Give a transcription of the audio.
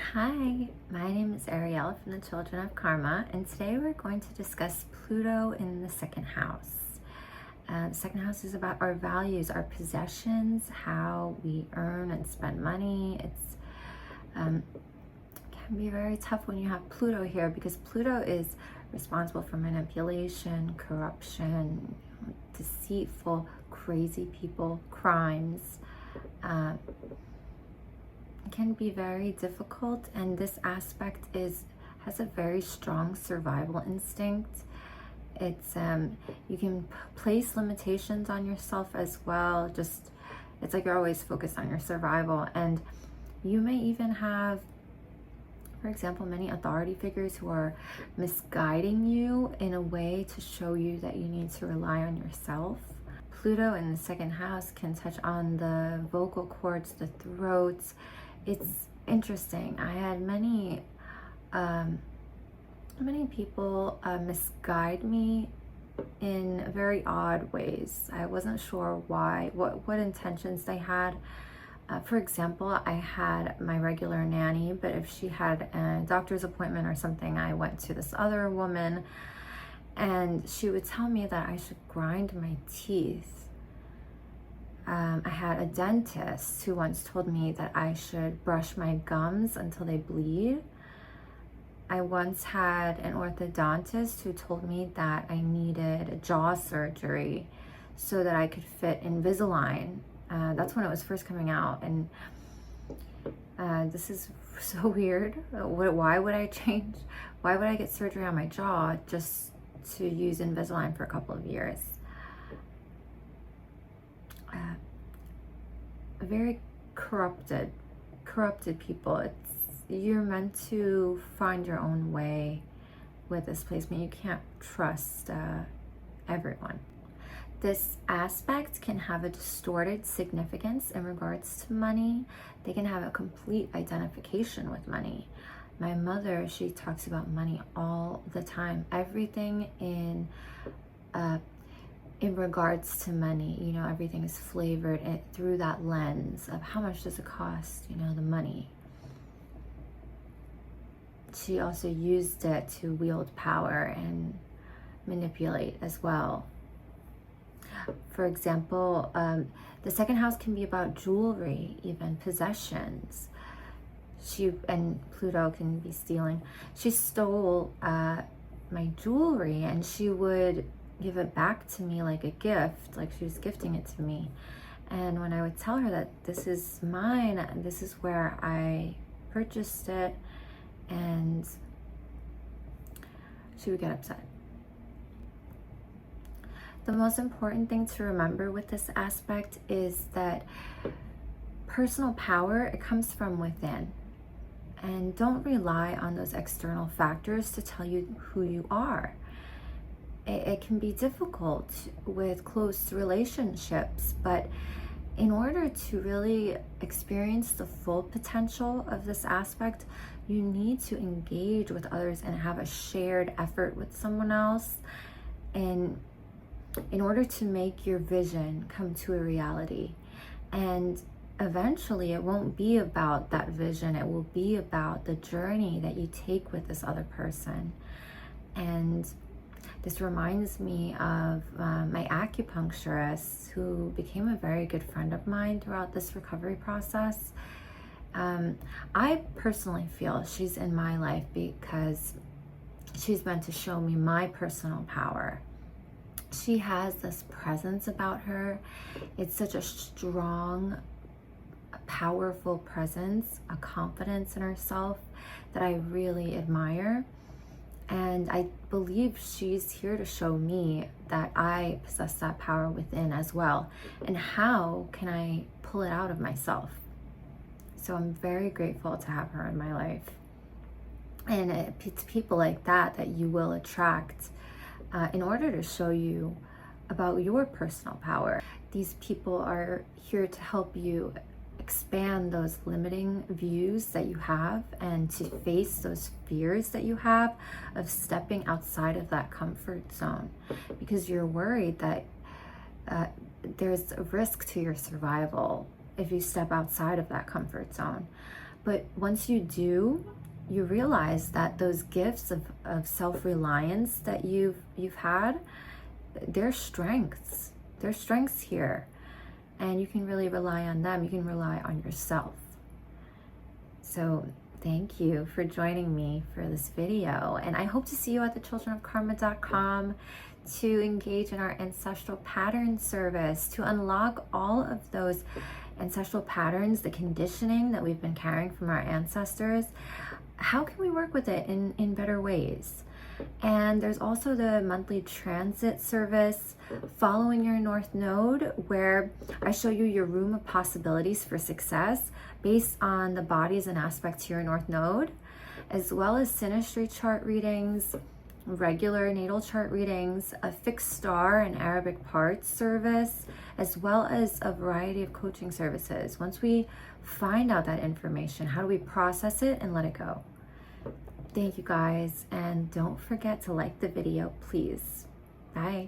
Hi, my name is Ariel from the Children of Karma, and today we're going to discuss Pluto in the second house. The second house is about our values, our possessions, how we earn and spend money. It's can be very tough when you have Pluto here, because Pluto is responsible for manipulation, corruption, deceitful, crazy people, crimes. Can be very difficult, and this aspect has a very strong survival instinct. It's you can place limitations on yourself as well. It's like you're always focused on your survival, and you may even have, for example, many authority figures who are misguiding you in a way to show you that you need to rely on yourself. Pluto in the second house can touch on the vocal cords, the throats. It's interesting. I had many people misguide me in very odd ways. I wasn't sure why, what intentions they had. For example, I had my regular nanny, but if she had a doctor's appointment or something, I went to this other woman, and she would tell me that I should grind my teeth. I had a dentist who once told me that I should brush my gums until they bleed. I once had an orthodontist who told me that I needed a jaw surgery so that I could fit Invisalign. That's when it was first coming out, and this is so weird. Why would I change? Why would I get surgery on my jaw just to use Invisalign for a couple of years? Very corrupted people. You're meant to find your own way with this placement. You can't trust everyone. This aspect can have a distorted significance in regards to money. They can have a complete identification with money. My mother, she talks about money all the time. Everything in regards to money, everything is flavored through that lens of how much does it cost, the money. She also used it to wield power and manipulate as well. For example, the second house can be about jewelry, even possessions. And Pluto can be stealing. She stole my jewelry, and she would give it back to me like a gift, like she was gifting it to me. And when I would tell her that this is mine, this is where I purchased it, and she would get upset. The most important thing to remember with this aspect is that personal power, it comes from within. And don't rely on those external factors to tell you who you are. It can be difficult with close relationships, but in order to really experience the full potential of this aspect, you need to engage with others and have a shared effort with someone else, and in order to make your vision come to a reality. And eventually it won't be about that vision, it will be about the journey that you take with this other person. And this reminds me of my acupuncturist, who became a very good friend of mine throughout this recovery process. I personally feel she's in my life because she's meant to show me my personal power. She has this presence about her. It's such a strong, powerful presence, a confidence in herself that I really admire. And I believe she's here to show me that I possess that power within as well. And how can I pull it out of myself? So I'm very grateful to have her in my life. And it's people like that that you will attract in order to show you about your personal power. These people are here to help you expand those limiting views that you have, and to face those fears that you have of stepping outside of that comfort zone, because you're worried that there's a risk to your survival if you step outside of that comfort zone. But once you do, you realize that those gifts of self-reliance that you've had, they're strengths. They're strengths here. And you can really rely on them. You can rely on yourself. So thank you for joining me for this video. And I hope to see you at thechildrenofkarma.com to engage in our ancestral pattern service, to unlock all of those ancestral patterns, the conditioning that we've been carrying from our ancestors. How can we work with it in better ways? And there's also the monthly transit service, following your North Node, where I show you your room of possibilities for success based on the bodies and aspects to your North Node, as well as synastry chart readings, regular natal chart readings, a fixed star and Arabic parts service, as well as a variety of coaching services. Once we find out that information, how do we process it and let it go? Thank you guys, and don't forget to like the video, please. Bye.